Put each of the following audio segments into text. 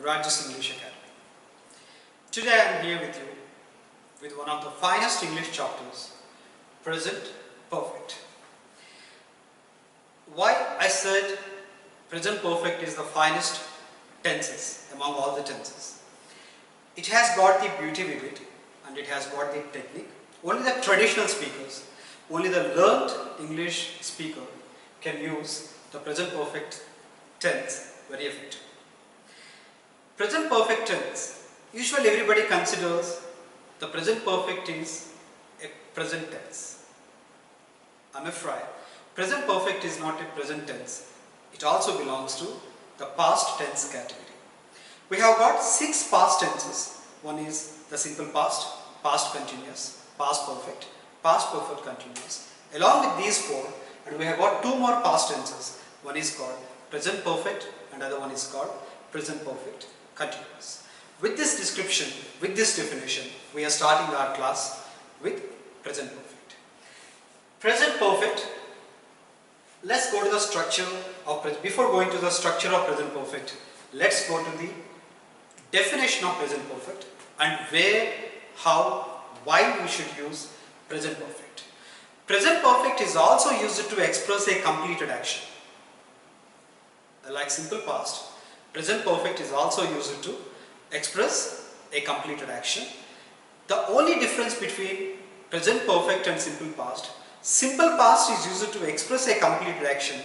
Raj's English Academy. Today I am here with you with one of the finest English chapters, Present Perfect. Why I said Present Perfect is the finest tenses among all the tenses. It has got the beauty with it and it has got the technique. Only the traditional speakers, only the learned English speaker can use the Present Perfect tense very effectively. Present Perfect tense, usually everybody considers the Present Perfect is a present tense. I'm afraid Present Perfect is not a present tense. It also belongs to the past tense category. We have got 6 past tenses. One is the simple past, past continuous, past perfect continuous. Along with these 4, and we have got 2 more past tenses. One is called present perfect and other one is called present perfect continuous. With this description, with this definition, we are starting our class with present perfect. Present perfect, let's go to the structure of present. Before going to the structure of present perfect, let's go to the definition of present perfect and where, how, why we should use present perfect. Present perfect is also used to express a completed action. Like simple past, present perfect is also used to express a completed action. The only difference between present perfect and simple past is used to express a completed action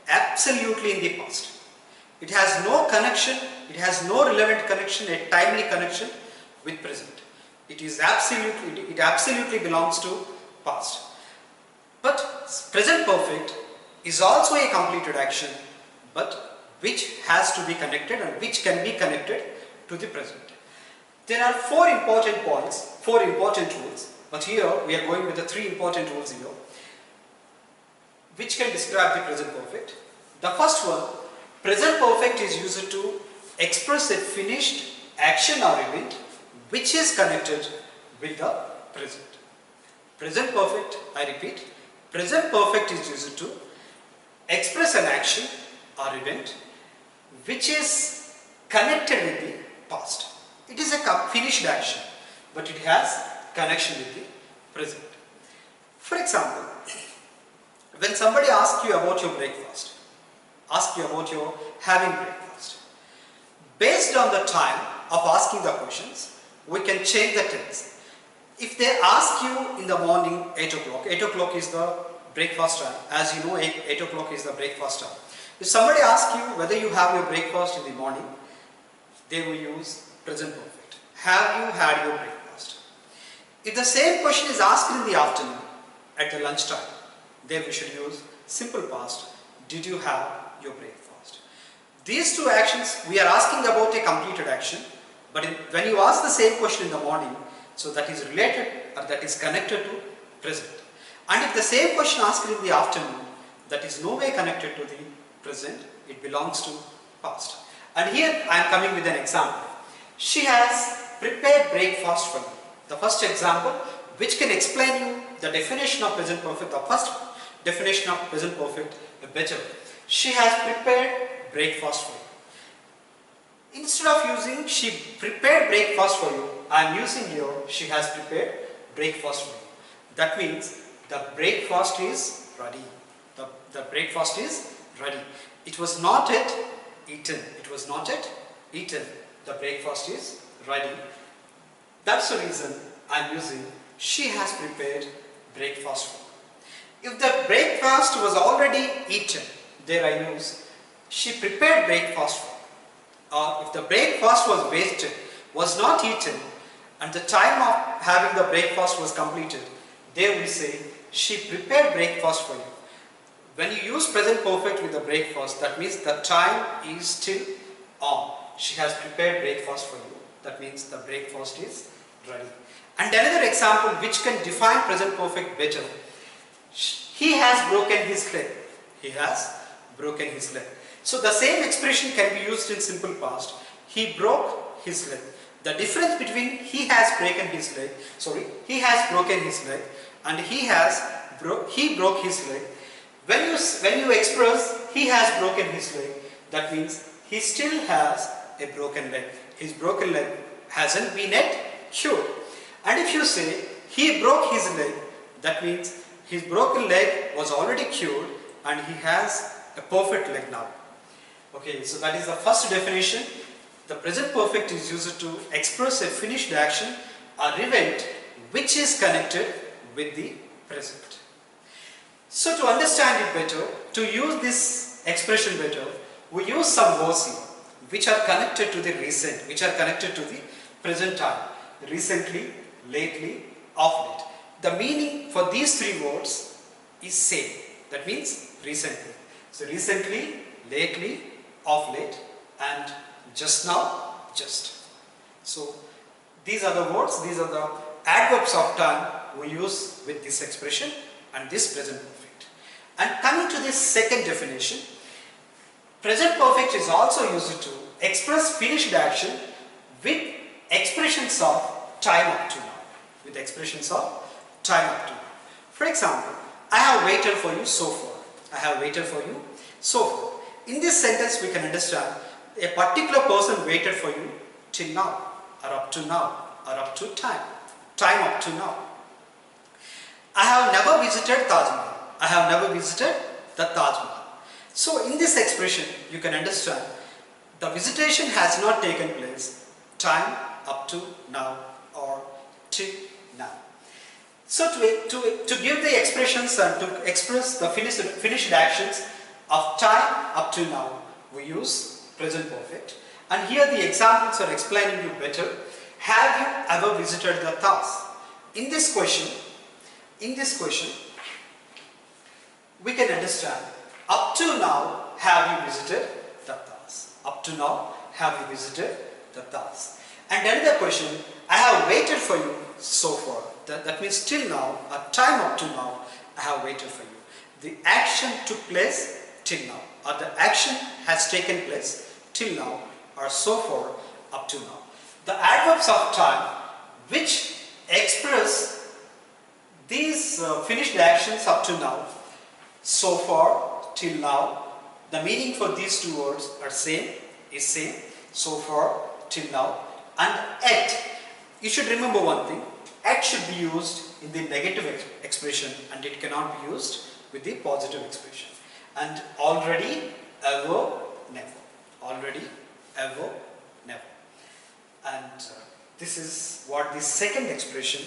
absolutely in the past. It has no connection, it has no relevant connection, a timely connection with present. It absolutely belongs to past. But present perfect is also a completed action, but which has to be connected and which can be connected to the present. There are 4 important points, 4 important rules, but here we are going with the 3 important rules here, which can describe the present perfect. The first one, present perfect is used to express a finished action or event which is connected with the present. Present perfect, I repeat, present perfect is used to express an action or event which is connected with the past. It is a finished action, but it has connection with the present. For example, when somebody asks you about your breakfast, asks you about your having breakfast, based on the time of asking the questions, we can change the tense. If they ask you in the morning 8 o'clock, 8 o'clock is the breakfast time. As you know, 8 o'clock is the breakfast time. If somebody asks you whether you have your breakfast in the morning, they will use present perfect. Have you had your breakfast? If the same question is asked in the afternoon, at the lunchtime, then we should use simple past. Did you have your breakfast? These 2 actions, we are asking about a completed action, but when you ask the same question in the morning, so that is related or that is connected to present. And if the same question asked in the afternoon, that is no way connected to the present, it belongs to past. And here I am coming with an example. She has prepared breakfast for you. The first example, which can explain you the definition of present perfect, the first definition of present perfect better. She has prepared breakfast for you. Instead of using she prepared breakfast for you, I am using here she has prepared breakfast for you. That means the breakfast is ready. The breakfast is ready. It was not yet eaten. It was not yet eaten. The breakfast is ready. That's the reason I am using she has prepared breakfast for you. If the breakfast was already eaten, there I use she prepared breakfast for you. Or if the breakfast was wasted, was not eaten, and the time of having the breakfast was completed, there we say she prepared breakfast for you. When you use present perfect with the breakfast, that means the time is still on. She has prepared breakfast for you. That means the breakfast is ready. And another example which can define present perfect better. He has broken his leg. He has broken his leg. So the same expression can be used in simple past. He broke his leg. The difference between he has broken his leg and he broke his leg. When you express he has broken his leg, that means he still has a broken leg. His broken leg hasn't been yet cured. And if you say he broke his leg, that means his broken leg was already cured and he has a perfect leg now. Okay, so that is the first definition. The present perfect is used to express a finished action or event which is connected with the present. So to understand it better, to use this expression better, we use some words here which are connected to the recent, which are connected to the present time. Recently, lately, of late. The meaning for these three words is same. That means recently. So recently, lately, of late, and just now, just. So these are the words, these are the adverbs of time we use with this expression and this present perfect. And coming to this second definition, present perfect is also used to express finished action with expressions of time up to now. With expressions of time up to now. For example, I have waited for you so far. I have waited for you so far. In this sentence we can understand a particular person waited for you till now, or up to now, or up to time. Time up to now. I have never visited Taj Mahal. I have never visited the Taj Mahal. So in this expression you can understand the visitation has not taken place, time up to now or till now. So to give the expressions and to express the finished actions of time up to now, we use present perfect. And here the examples are explaining you better. Have you ever visited the Taj? In this question, we can understand up to now, have you visited the Taj? Up to now, have you visited the Taj? And another question, I have waited for you so far. That means till now, a time up to now, I have waited for you. The action took place till now, or the action has taken place till now, or so far up to now. The adverbs of time which express these finished actions up to now, so far, till now, the meaning for these two words are same, so far, till now, and at. You should remember one thing, at should be used in the negative expression and it cannot be used with the positive expression. And already, ever, never. Already, ever, never. And this is what the second expression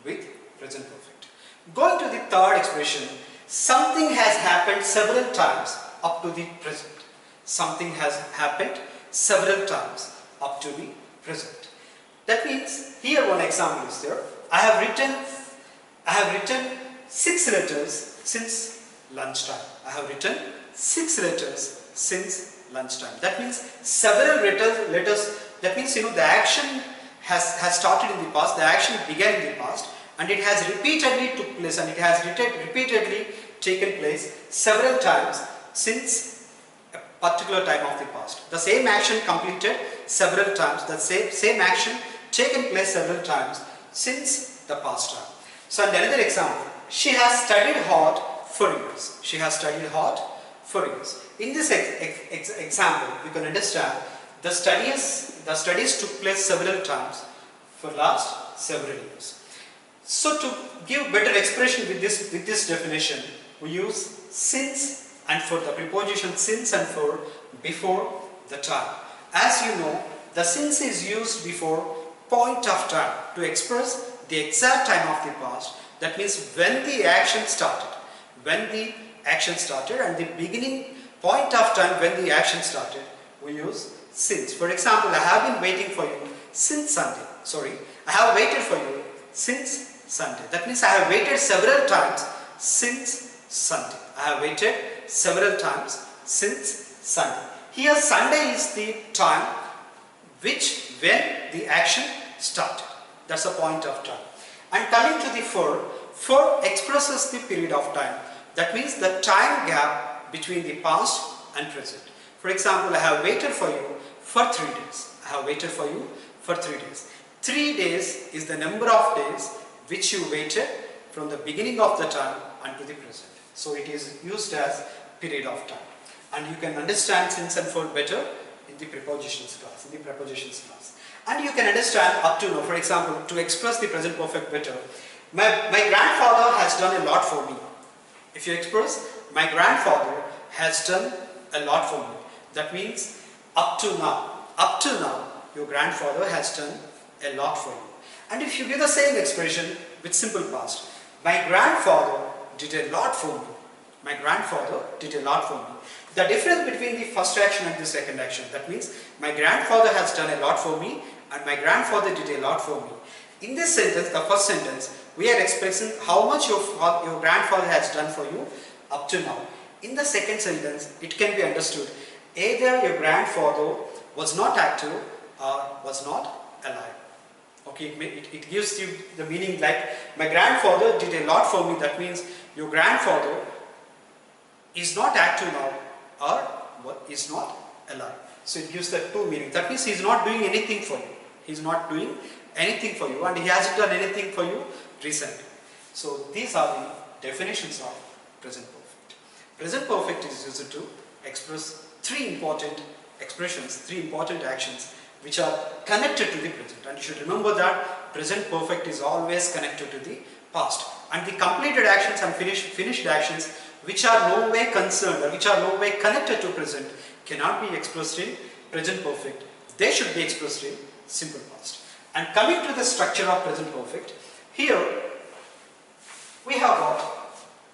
with present perfect. Going to the third expression, something has happened several times up to the present. Something has happened several times up to the present. That means, here one example is there. I have written 6 letters since lunchtime. I have written 6 letters since lunchtime. That means several letters. That means the action has started in the past. The action began in the past, and it has repeatedly took place, and it has repeatedly taken place several times since a particular time of the past. The same action completed several times. The same action taken place several times since the past time. So another example, she has studied hard for years. She has studied hard for years. In this example, we can understand the studies took place several times for last several years. So to give better expression with this definition, we use since and for the preposition since and for before the time. As you know, the since is used before point of time to express the exact time of the past. That means when the action started. When the action started and the beginning point of time when the action started, we use since. For example, I have been waiting for you since Sunday. I have waited for you since Sunday. That means I have waited several times since Sunday. I have waited several times since Sunday. Here Sunday is the time when the action started. That's a point of time. And coming to the for expresses the period of time. That means the time gap between the past and present. For example, I have waited for you for 3 days. I have waited for you for 3 days. 3 days is the number of days which you waited from the beginning of the time unto the present. So it is used as period of time. And you can understand since and for better in the prepositions class. And you can understand up to now, for example, to express the present perfect better, my grandfather has done a lot for me. If you express, my grandfather has done a lot for me, that means up to now, your grandfather has done a lot for you. And if you give the same expression with simple past, my grandfather did a lot for me. My grandfather did a lot for me. The difference between the first action and the second action, that means my grandfather has done a lot for me and my grandfather did a lot for me. In this sentence, the first sentence, we are expressing how much your grandfather has done for you up to now. In the second sentence, it can be understood either your grandfather was not active or was not alive. Okay, it gives you the meaning like my grandfather did a lot for me, that means your grandfather is not active now or is not alive. So it gives the two meanings. That means he is not doing anything for you. He is not doing anything for you and he hasn't done anything for you recently. So these are the definitions of present perfect. Present perfect is used to express three important expressions, three important actions which are connected to the present. And you should remember that present perfect is always connected to the past. And the completed actions and finished actions which are no way concerned or which are no way connected to present cannot be expressed in present perfect. They should be expressed in simple past. And coming to the structure of present perfect, here we have got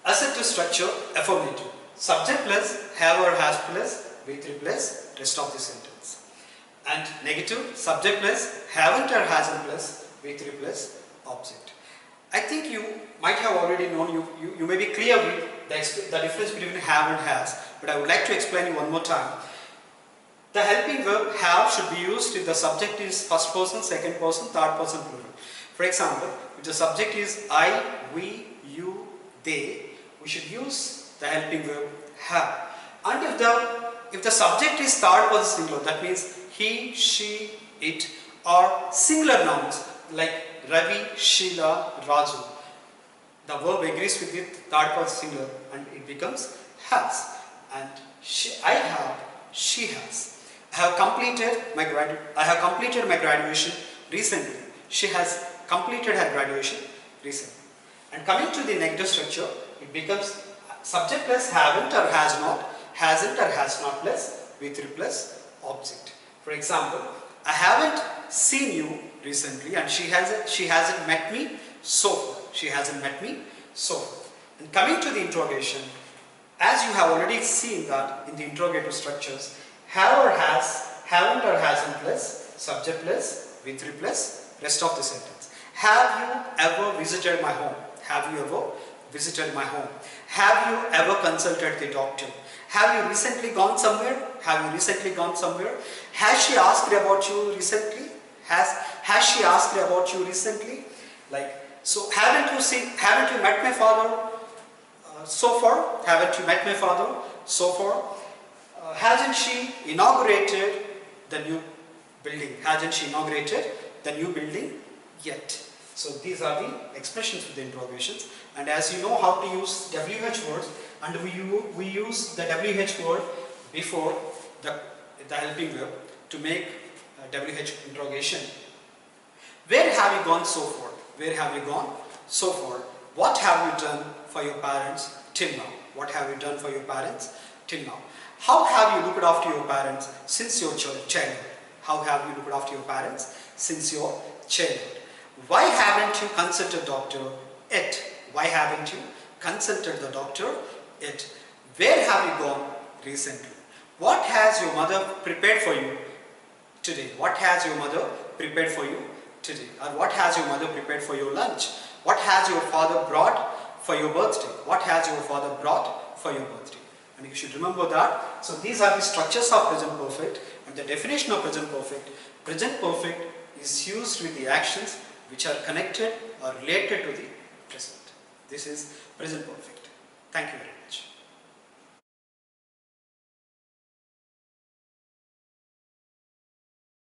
assertive structure affirmative. Subject plus have or has plus V3 plus rest of the sentence. And negative subject plus haven't or hasn't plus V3 plus object. I think you might have already known, you may be clear with the difference between have and has, but I would like to explain you one more time. The helping verb have should be used if the subject is first person, second person, third person plural. For example, if the subject is I, we, you, they, we should use the helping verb have. And if the subject is third person singular, that means he, she, it, or singular nouns like Ravi, Sheila, Raju, the verb agrees with the third person singular and it becomes has. And I have, she has. I have completed my graduation recently. She has completed her graduation recently. And coming to the negative structure, it becomes subject plus haven't or has not, hasn't or has not plus V3 plus object. For example, I haven't seen you recently and she hasn't met me so far. She hasn't met me so far. And coming to the interrogation, as you have already seen that in the interrogative structures, have or has, haven't or hasn't plus subject plus V3 plus rest of the sentence. Have you ever visited my home? Have you ever visited my home? Have you ever consulted the doctor? Have you recently gone somewhere? Have you recently gone somewhere? Has she asked about you recently? Has she asked about you recently? Like, so haven't you met my father so far? Haven't you met my father so far? Hasn't she inaugurated the new building? Hasn't she inaugurated the new building yet? So these are the expressions with the interrogations. And as you know how to use WH words, and we use the WH word before the helping verb to make WH interrogation. Where have you gone so far? Where have you gone so far? What have you done for your parents till now? What have you done for your parents till now? How have you looked after your parents since your childhood? How have you looked after your parents since your childhood? Why haven't you consulted doctor yet? Why haven't you consulted the doctor yet? Where have you gone recently? What has your mother prepared for you today? What has your mother prepared for you today? Or what has your mother prepared for your lunch? What has your father brought for your birthday? What has your father brought for your birthday? And you should remember that. So these are the structures of present perfect and the definition of present perfect. Present perfect is used with the actions which are connected or related to the present. This is present perfect. Thank you very much.